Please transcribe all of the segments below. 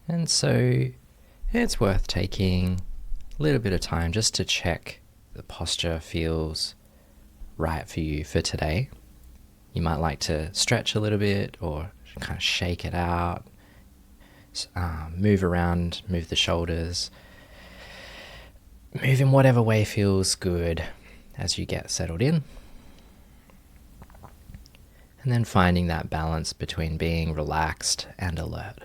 And so it's worth taking a little bit of time just to check the posture feels right for you for today. You might like to stretch a little bit or kind of shake it out, move around, move the shoulders, move in whatever way feels good as you get settled in. And then finding that balance between being relaxed and alert.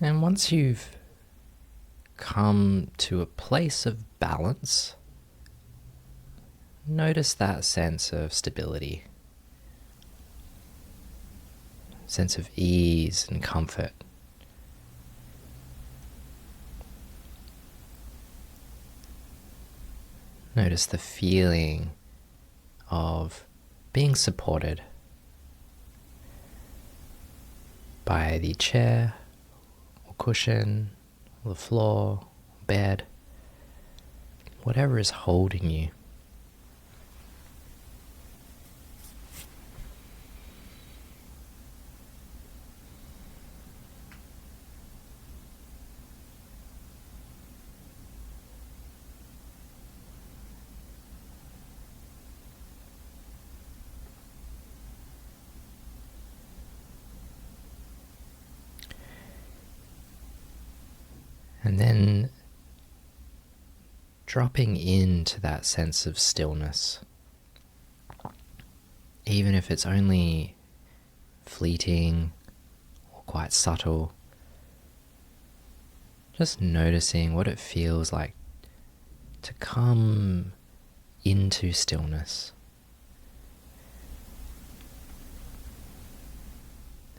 And once you've come to a place of balance, notice that sense of stability, sense of ease and comfort. Notice the feeling of being supported by the chair or cushion or the floor, bed, whatever is holding you. And then dropping into that sense of stillness, even if it's only fleeting or quite subtle, just noticing what it feels like to come into stillness.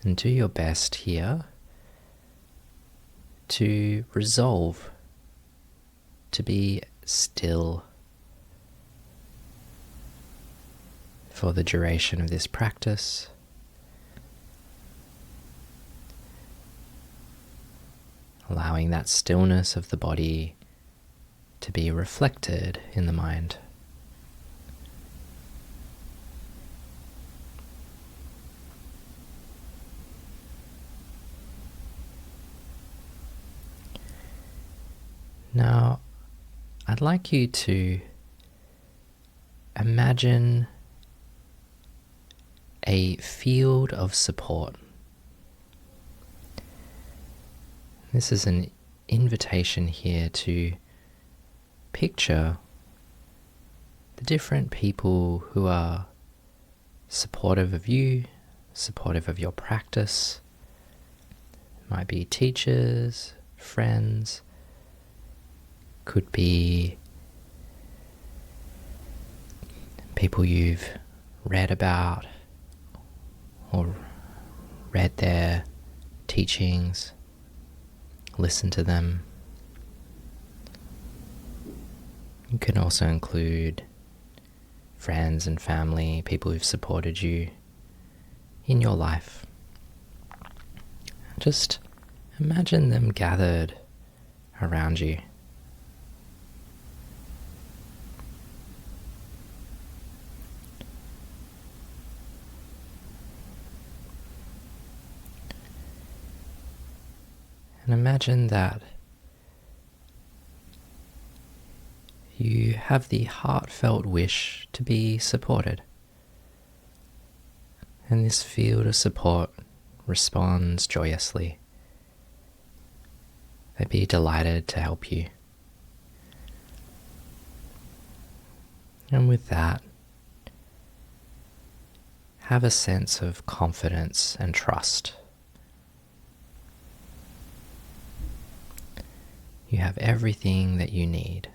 And do your best here to resolve to be still for the duration of this practice. Allowing that stillness of the body to be reflected in the mind. Now, I'd like you to imagine a field of support. This is an invitation here to picture the different people who are supportive of you, supportive of your practice. It might be teachers, friends, could be people you've read about or read their teachings, listen to them. You can also include friends and family, people who've supported you in your life. Just imagine them gathered around you. And imagine that you have the heartfelt wish to be supported. And this field of support responds joyously. They'd be delighted to help you. And with that, have a sense of confidence and trust. You have everything that you need.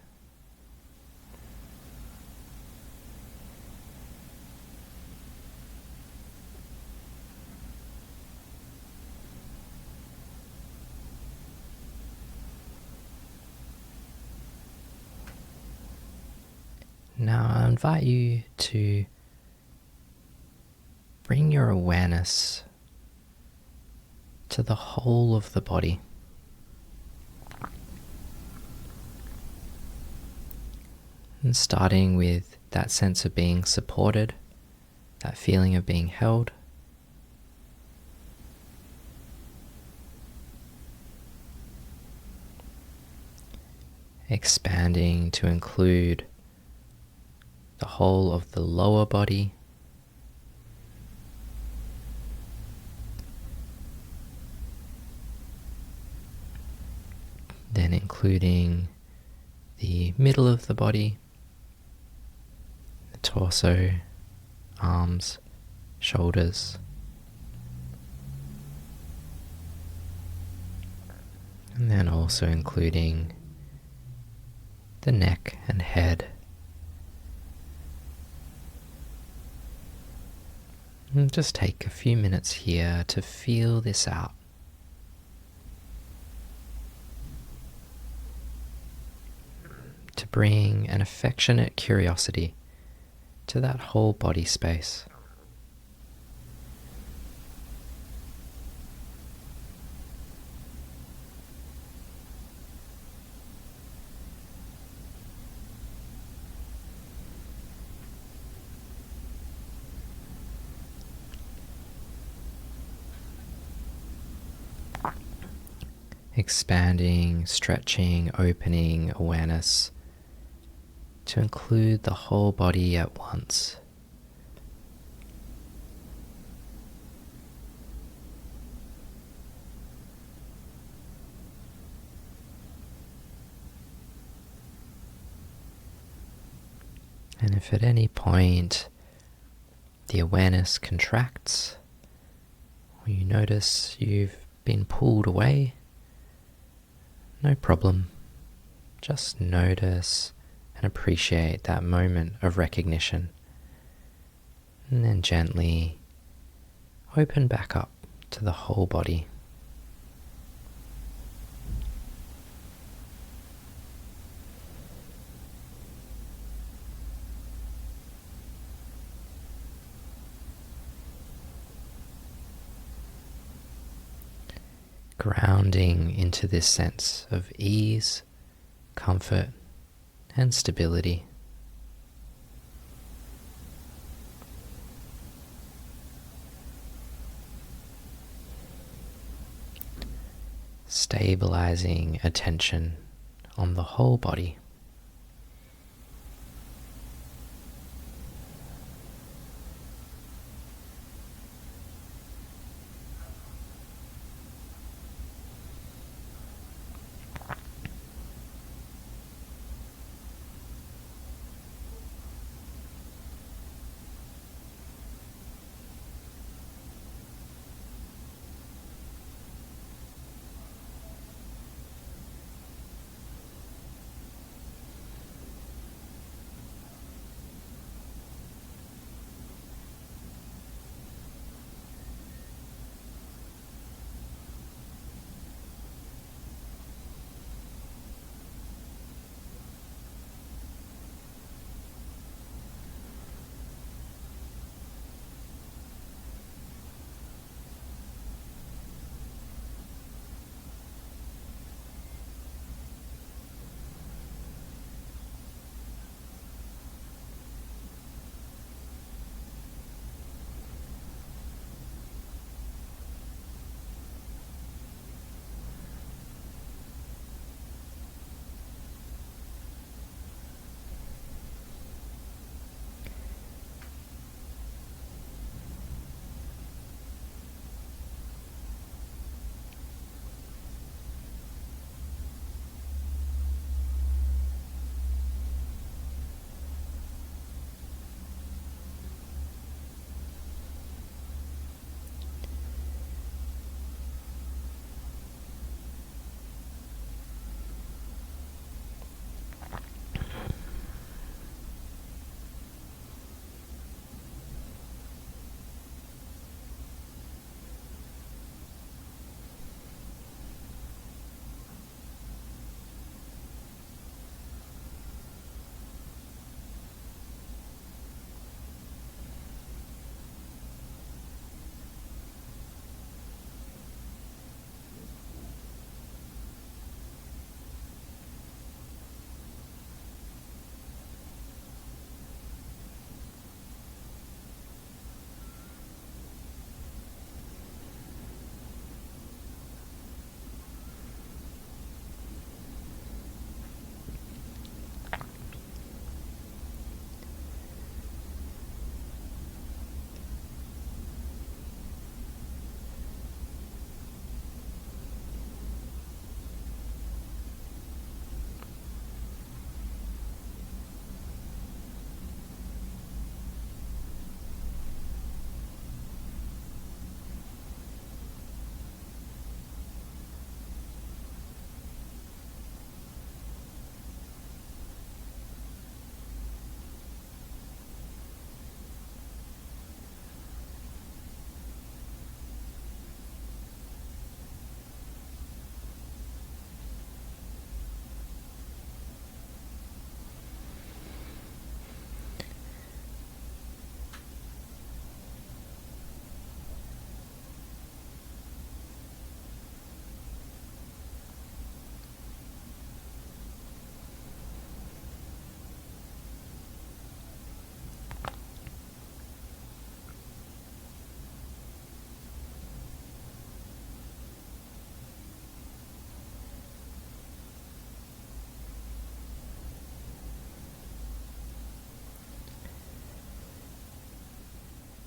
Now I invite you to bring your awareness to the whole of the body. And starting with that sense of being supported, that feeling of being held. Expanding to include the whole of the lower body, then including the middle of the body, the torso, arms, shoulders, and then also including the neck and head. And just take a few minutes here to feel this out. To bring an affectionate curiosity to that whole body space. Expanding, stretching, opening awareness to include the whole body at once. And if at any point the awareness contracts, or you notice you've been pulled away, no problem. Just notice and appreciate that moment of recognition. And then gently open back up to the whole body. Grounding into this sense of ease, comfort, and stability. Stabilizing attention on the whole body.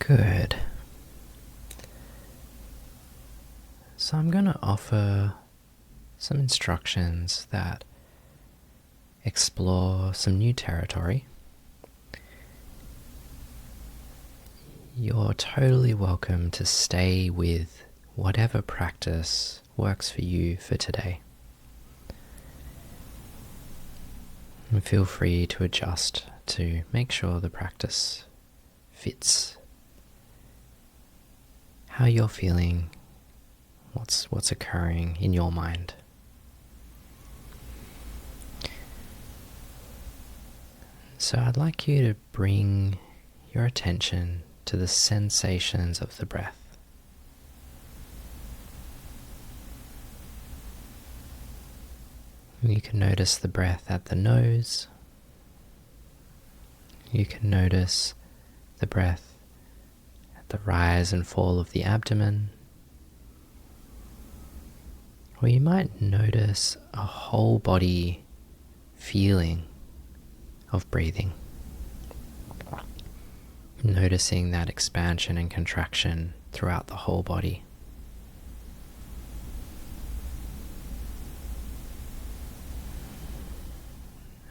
Good. So I'm going to offer some instructions that explore some new territory. You're totally welcome to stay with whatever practice works for you for today. And feel free to adjust to make sure the practice fits how you're feeling, what's occurring in your mind. So I'd like you to bring your attention to the sensations of the breath. You can notice the breath at the nose. You can notice the breath at the rise and fall of the abdomen. Or you might notice a whole body feeling of breathing. Noticing that expansion and contraction throughout the whole body.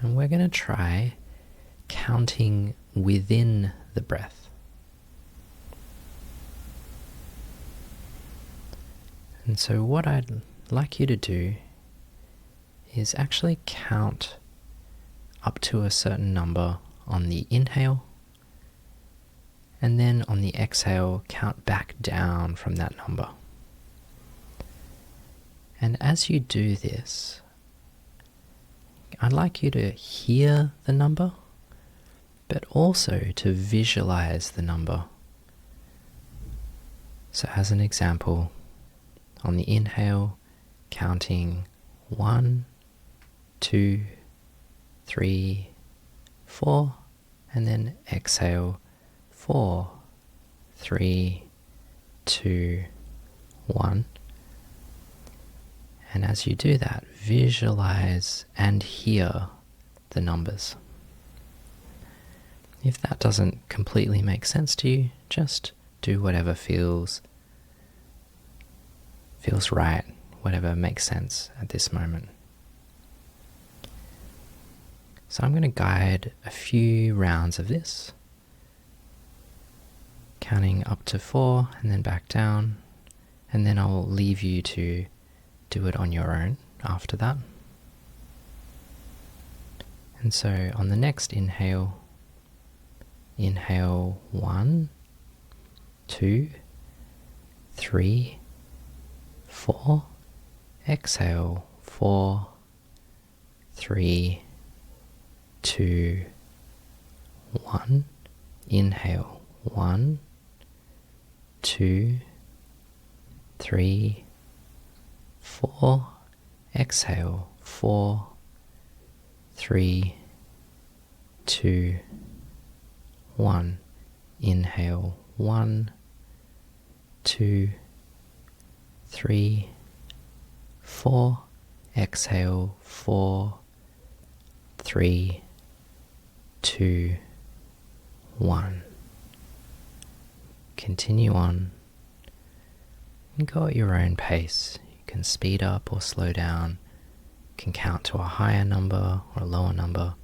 And we're going to try counting within the breath. And so what I'd like you to do is actually count up to a certain number on the inhale, and then on the exhale, count back down from that number. And as you do this, I'd like you to hear the number, but also to visualize the number. So as an example, on the inhale, counting 1, 2, 3, 4, and then exhale 4, 3, 2, 1. And as you do that, visualize and hear the numbers. If that doesn't completely make sense to you, just do whatever feels right, whatever makes sense at this moment. So I'm going to guide a few rounds of this, counting up to 4 and then back down, and then I'll leave you to do it on your own after that. And so on the next inhale, inhale 1, 2, 3, 4, exhale 4, 3, 2, 1, inhale 1, 2, 3, 4, exhale 4, 3, 2, 1, inhale 1, 2, 3, 4, exhale 4, 3, 2, 1. Continue on and go at your own pace. You can speed up or slow down. You can count to a higher number or a lower number.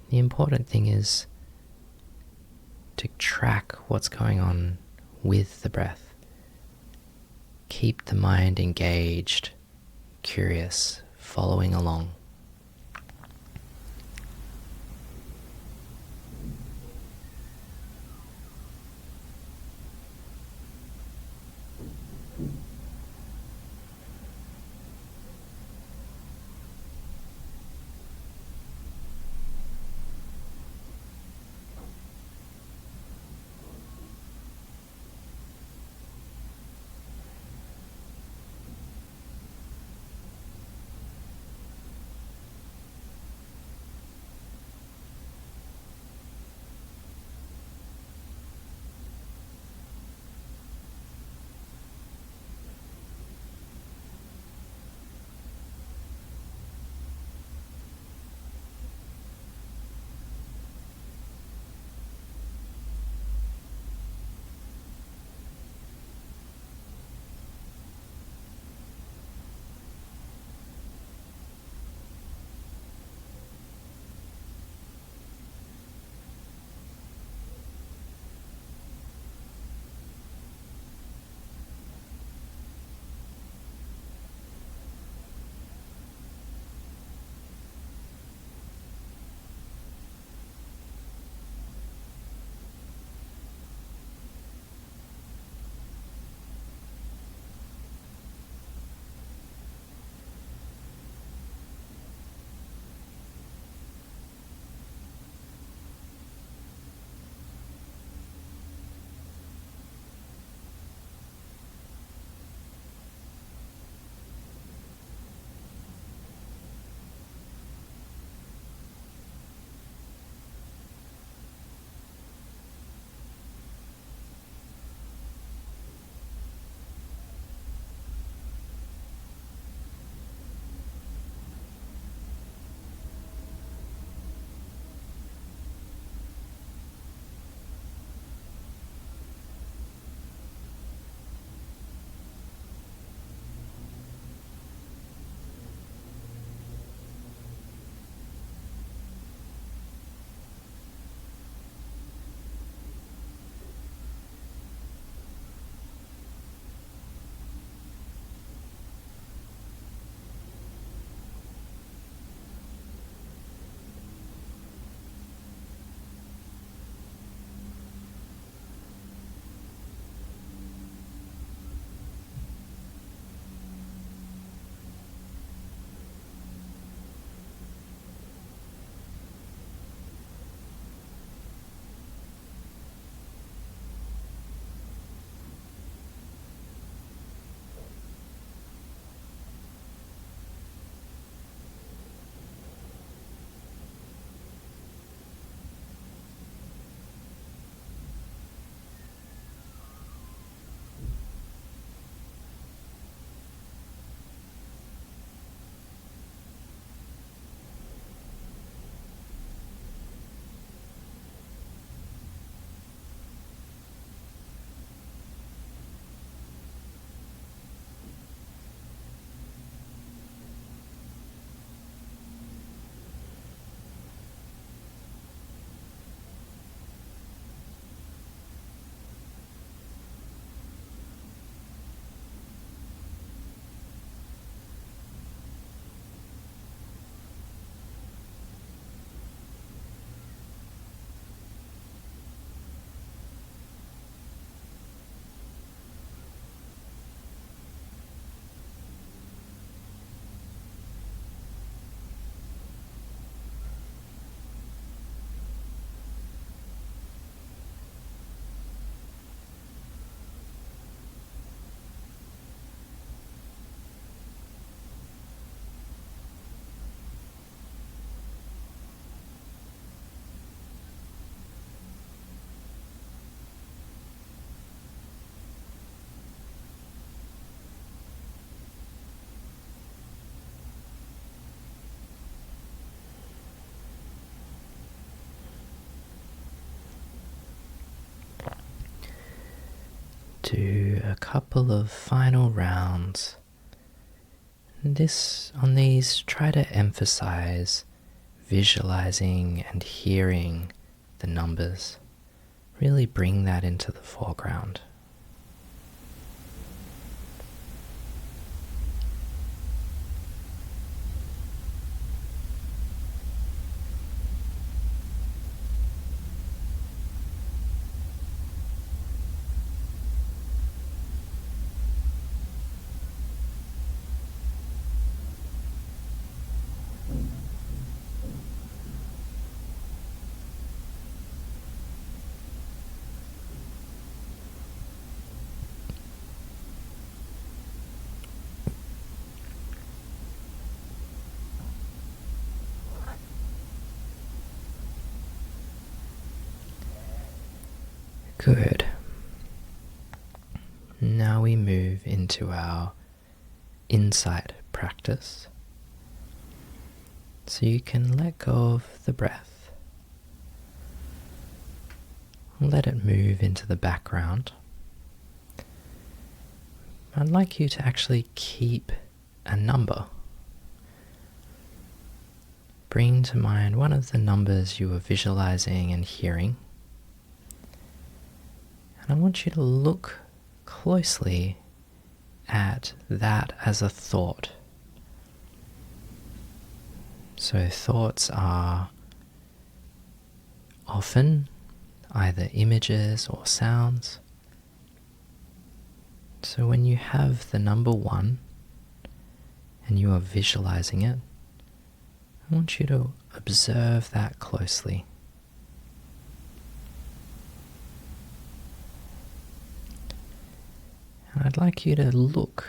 The important thing is to track what's going on with the breath. Keep the mind engaged, curious, following along. do a couple of final rounds. On these, try to emphasize visualizing and hearing the numbers. Really bring that into the foreground. Good. Now we move into our insight practice. So you can let go of the breath. Let it move into the background. I'd like you to actually keep a number. Bring to mind one of the numbers you were visualizing and hearing. And I want you to look closely at that as a thought. So thoughts are often either images or sounds. So when you have the number 1 and you are visualizing it, I want you to observe that closely. And I'd like you to look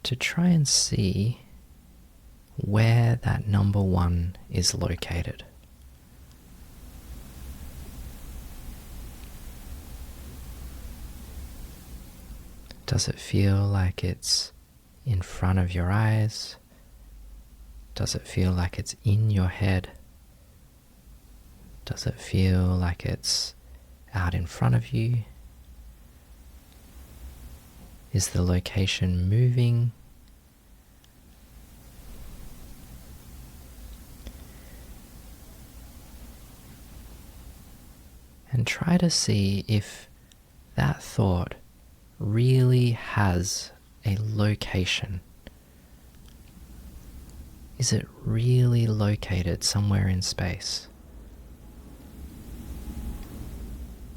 to try and see where that number 1 is located. Does it feel like it's in front of your eyes? Does it feel like it's in your head? Does it feel like it's out in front of you? Is the location moving? And try to see if that thought really has a location. Is it really located somewhere in space?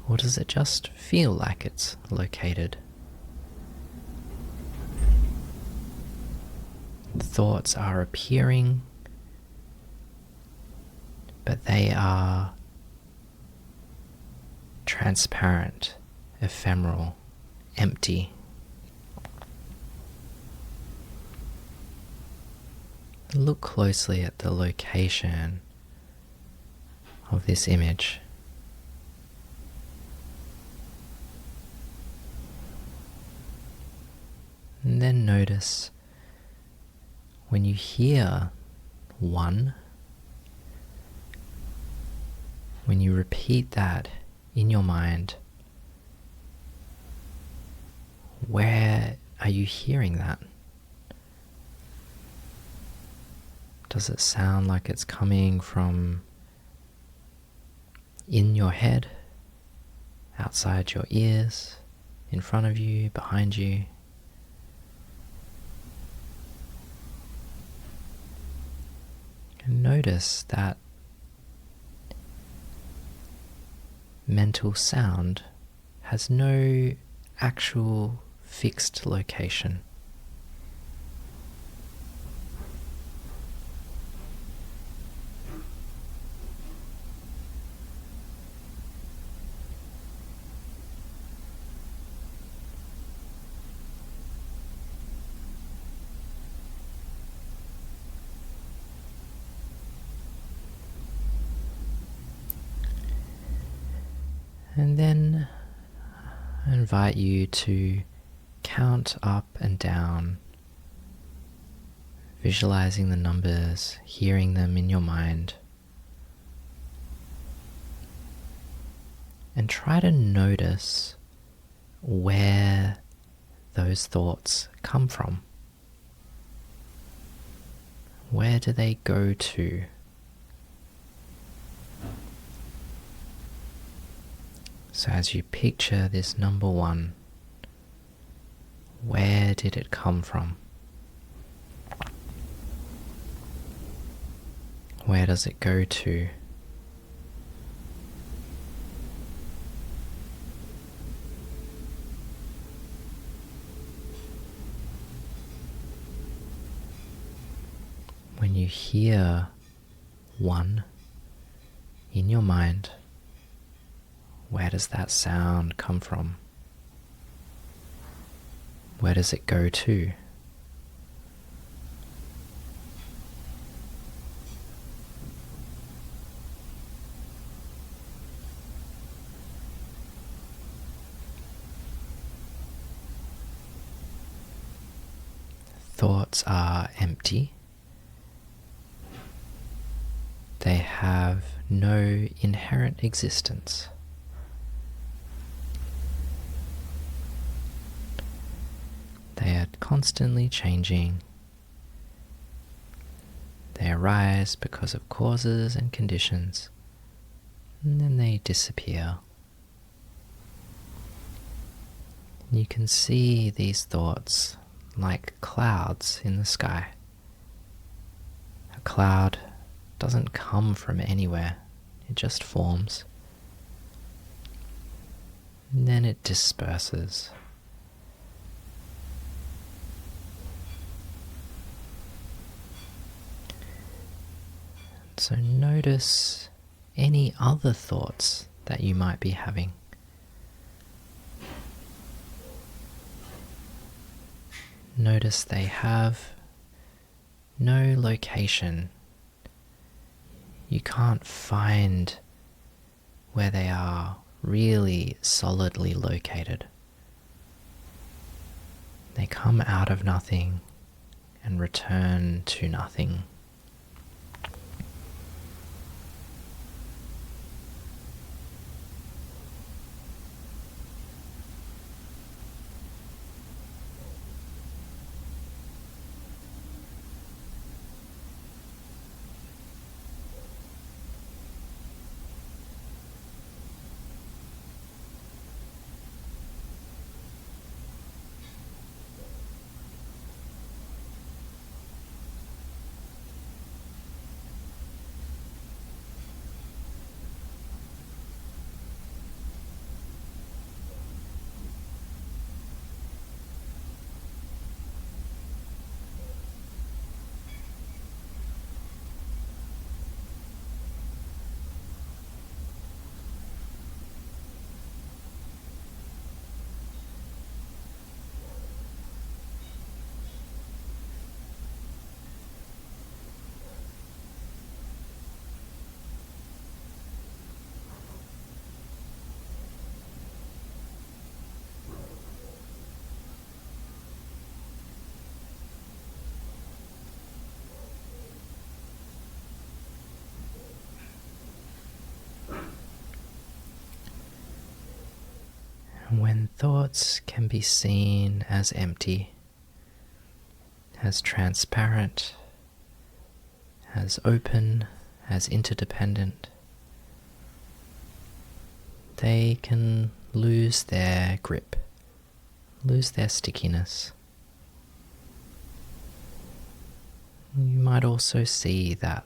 Or does it just feel like it's located? Thoughts are appearing, but they are transparent, ephemeral, empty. Look closely at the location of this image. And then notice when you hear 1, when you repeat that in your mind, where are you hearing that? Does it sound like it's coming from in your head, outside your ears, in front of you, behind you? And notice that mental sound has no actual fixed location. And then I invite you to count up and down, visualizing the numbers, hearing them in your mind, and try to notice where those thoughts come from. Where do they go to? So as you picture this number one, where did it come from? Where does it go to? When you hear one in your mind, where does that sound come from? Where does it go to? Thoughts are empty. They have no inherent existence. They are constantly changing. They arise because of causes and conditions, and then they disappear. You can see these thoughts like clouds in the sky. A cloud doesn't come from anywhere, it just forms. And then it disperses. So notice any other thoughts that you might be having. Notice they have no location. You can't find where they are really solidly located. They come out of nothing and return to nothing. When thoughts can be seen as empty, as transparent, as open, as interdependent, they can lose their grip, lose their stickiness. You might also see that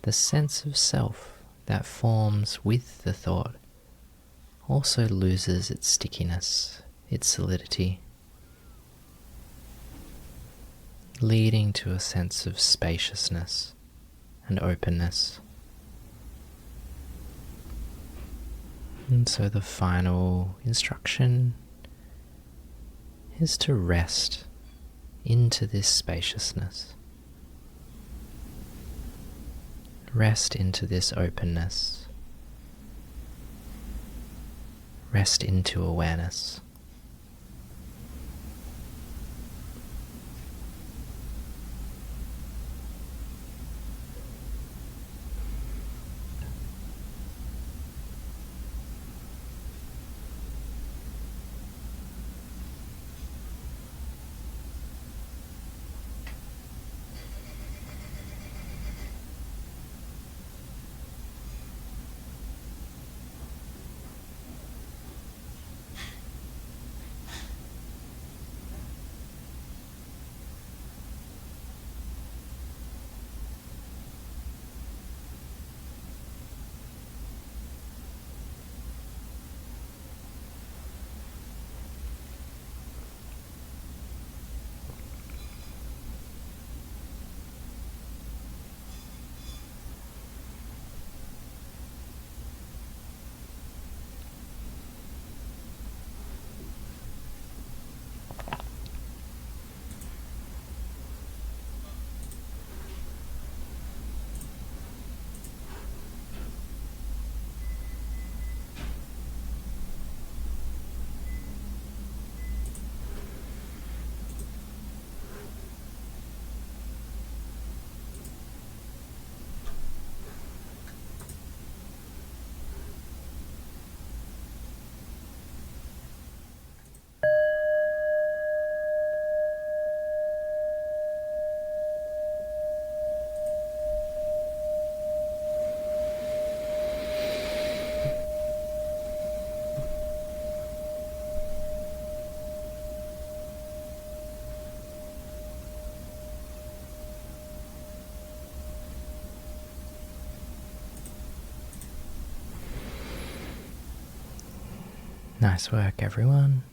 the sense of self that forms with the thought also loses its stickiness, its solidity, leading to a sense of spaciousness and openness. And so the final instruction is to rest into this spaciousness. Rest into this openness. Rest into awareness. Nice work, everyone.